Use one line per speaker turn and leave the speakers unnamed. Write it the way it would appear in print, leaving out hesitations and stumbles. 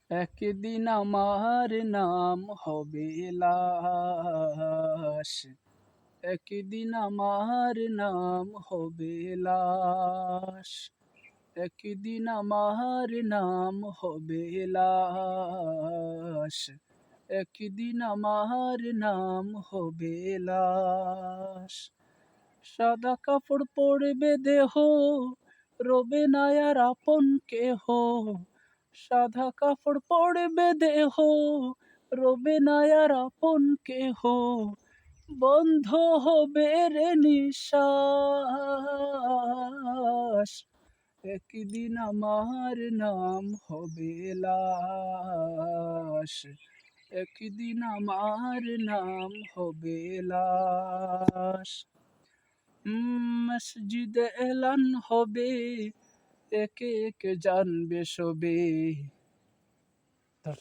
একদিন আমার নাম হবে লাশ, একদিন আমার নাম হবে লাশ, একদিন আমার নাম হবে লাশ, একদিন আমার নাম হবে লাশ। সাদা কাপড় পরবে দেহ, রবে না আর আপন কেহ। সাদা কাপড় পরবে দেহ, রবে না আর আপন কেহ। বন্ধ হবে রে নিঃশ্বাস, একদিন আমার নাম হবে লাশ, একদিন আমার নাম হবে লাশ। মসজিদে এলান হবে, একে একে জানবে সবে,